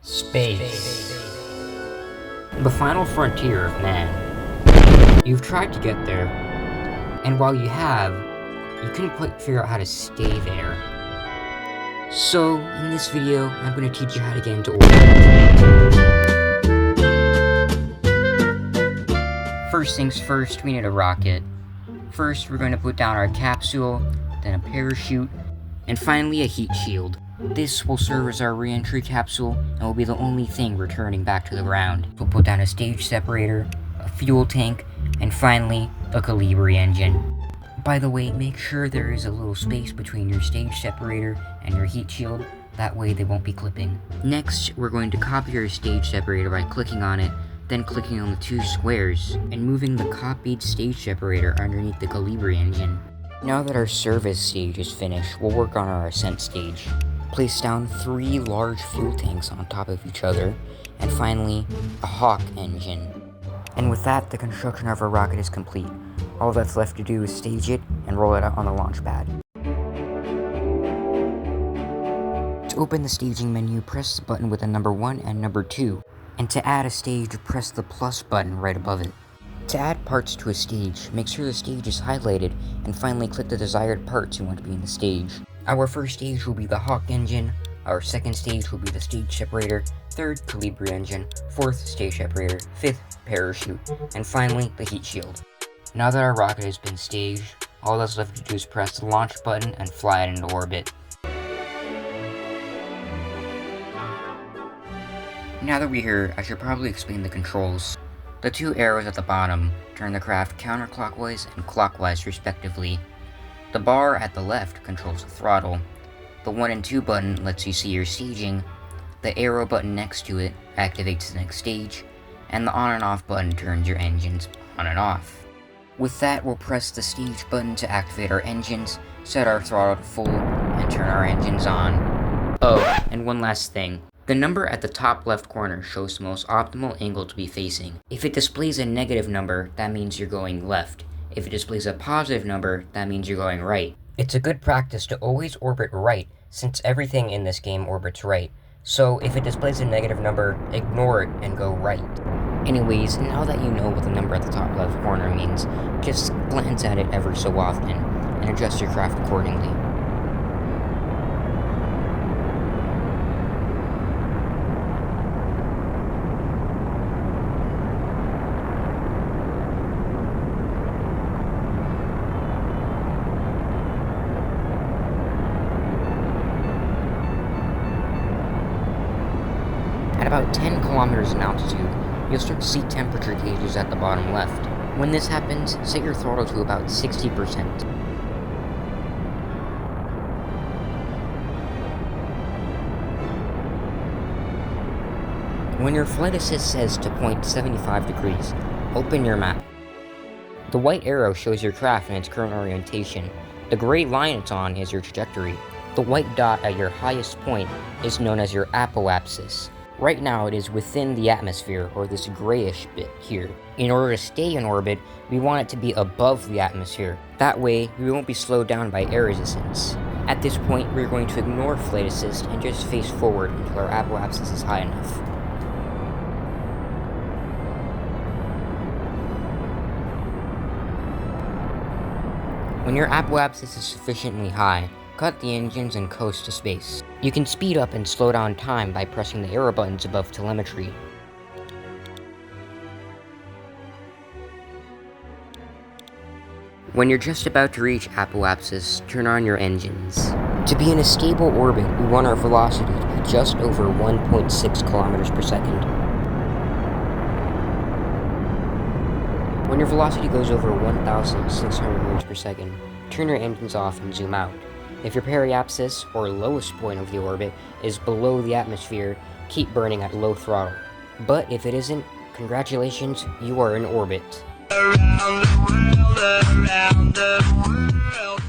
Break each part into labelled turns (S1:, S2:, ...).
S1: Space. The final frontier of man. You've tried to get there, and while you have, you couldn't quite figure out how to stay there. So, in this video, I'm going to teach you how to get into orbit. First things first, we need a rocket. First, we're going to put down our capsule, then a parachute, and finally a heat shield. This will serve as our re-entry capsule and will be the only thing returning back to the ground. We'll put down a stage separator, a fuel tank, and finally, a Colibri engine. By the way, make sure there is a little space between your stage separator and your heat shield, that way they won't be clipping. Next, we're going to copy our stage separator by clicking on it, then clicking on the two squares, and moving the copied stage separator underneath the Colibri engine. Now that our service stage is finished, we'll work on our ascent stage. Place down 3 large fuel tanks on top of each other, and finally, a Hawk engine. And with that, the construction of our rocket is complete. All that's left to do is stage it and roll it out on the launch pad. To open the staging menu, press the button with the number 1 and number 2. And to add a stage, press the plus button right above it. To add parts to a stage, make sure the stage is highlighted, and finally click the desired parts you want to be in the stage. Our first stage will be the Hawk engine, our second stage will be the stage separator, third Colibri engine, fourth stage separator, fifth parachute, and finally the heat shield. Now that our rocket has been staged, all that's left to do is press the launch button and fly it into orbit. Now that we're here, I should probably explain the controls. The 2 arrows at the bottom turn the craft counterclockwise and clockwise respectively. The bar at the left controls the throttle. The 1 and 2 button lets you see your staging. The arrow button next to it activates the next stage. And the on and off button turns your engines on and off. With that, we'll press the stage button to activate our engines, set our throttle to full, and turn our engines on. Oh, and one last thing. The number at the top left corner shows the most optimal angle to be facing. If it displays a negative number, that means you're going left. If it displays a positive number, that means you're going right. It's a good practice to always orbit right, since everything in this game orbits right. So if it displays a negative number, ignore it and go right. Anyways, now that you know what the number at the top left corner means, just glance at it ever so often, and adjust your craft accordingly. At about 10 kilometers in altitude, you'll start to see temperature gauges at the bottom left. When this happens, set your throttle to about 60%. When your flight assist says to point 75 degrees, open your map. The white arrow shows your craft in its current orientation. The gray line it's on is your trajectory. The white dot at your highest point is known as your apoapsis. Right now it is within the atmosphere, or this grayish bit here. In order to stay in orbit, we want it to be above the atmosphere. That way, we won't be slowed down by air resistance. At this point, we're going to ignore flight assist and just face forward until our apoapsis is high enough. When your apoapsis is sufficiently high, cut the engines and coast to space. You can speed up and slow down time by pressing the arrow buttons above telemetry. When you're just about to reach apoapsis, turn on your engines. To be in a stable orbit, we want our velocity to be just over 1.6 kilometers per second. When your velocity goes over 1,600 meters per second, turn your engines off and zoom out. If your periapsis, or lowest point of the orbit, is below the atmosphere, keep burning at low throttle. But if it isn't, congratulations, you are in orbit.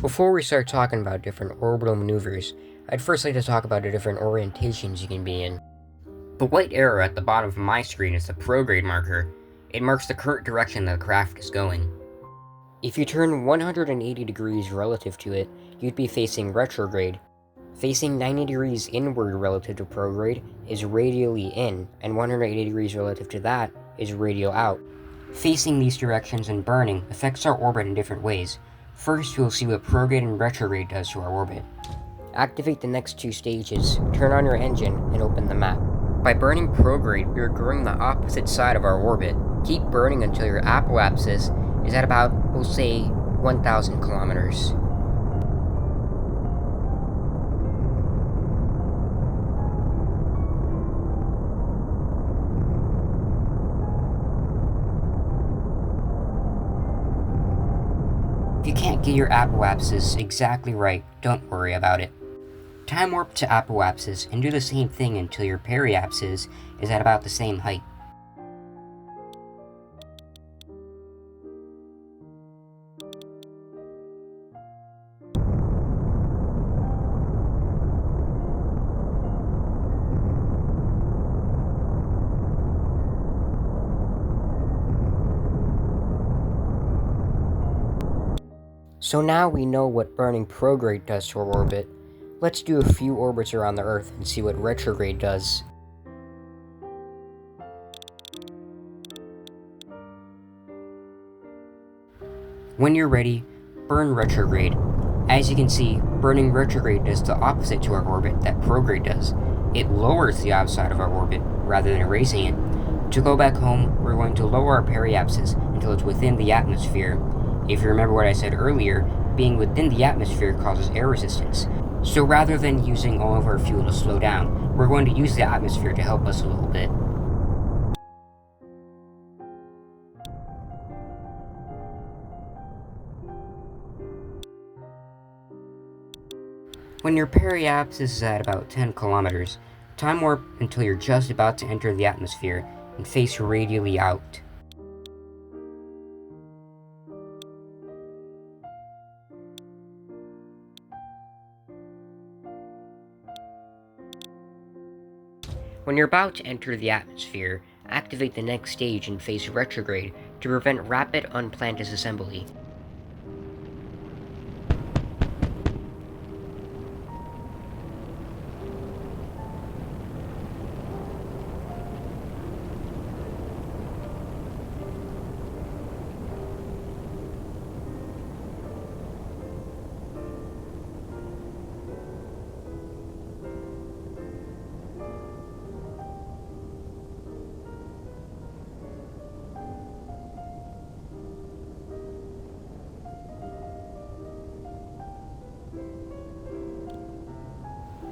S1: Before we start talking about different orbital maneuvers, I'd first like to talk about the different orientations you can be in. The white arrow at the bottom of my screen is the prograde marker. It marks the current direction the craft is going. If you turn 180 degrees relative to it, you'd be facing retrograde.
S2: Facing 90 degrees inward relative to prograde is radially in, and 180 degrees relative to that is radial out.
S1: Facing these directions and burning affects our orbit in different ways. First, we'll see what prograde and retrograde does to our orbit.
S2: Activate the next two stages, turn on your engine, and open the map. By burning prograde, we are going the opposite side of our orbit. Keep burning until your apoapsis is at about, we'll say, 1,000 kilometers.
S1: If you can't get your apoapsis exactly right, don't worry about it. Time warp to apoapsis and do the same thing until your periapsis is at about the same height.
S2: So now we know what burning prograde does to our orbit. Let's do a few orbits around the Earth and see what retrograde does.
S1: When you're ready, burn retrograde. As you can see, burning retrograde does the opposite to our orbit that prograde does. It lowers the outside of our orbit rather than raising it. To go back home, we're going to lower our periapsis until it's within the atmosphere. If you remember what I said earlier, being within the atmosphere causes air resistance. So rather than using all of our fuel to slow down, we're going to use the atmosphere to help us a little bit. When your periapsis is at about 10 kilometers, time warp until you're just about to enter the atmosphere and face radially out.
S2: When you're about to enter the atmosphere, activate the next stage and face retrograde to prevent rapid unplanned disassembly.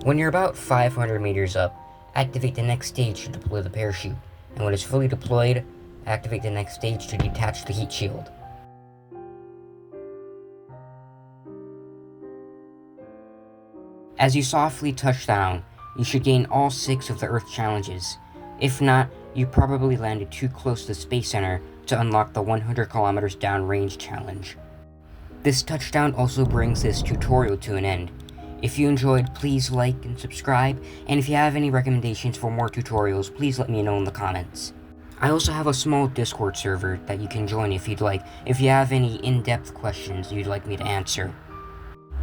S1: When you're about 500 meters up, activate the next stage to deploy the parachute, and when it's fully deployed, activate the next stage to detach the heat shield. As you softly touch down, you should gain all 6 of the Earth challenges. If not, you probably landed too close to the Space Center to unlock the 100 kilometers downrange challenge. This touchdown also brings this tutorial to an end. If you enjoyed, please like and subscribe, and if you have any recommendations for more tutorials, please let me know in the comments. I also have a small Discord server that you can join if you'd like, if you have any in-depth questions you'd like me to answer.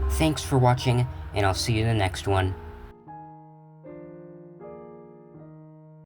S1: Thanks for watching, and I'll see you in the next one.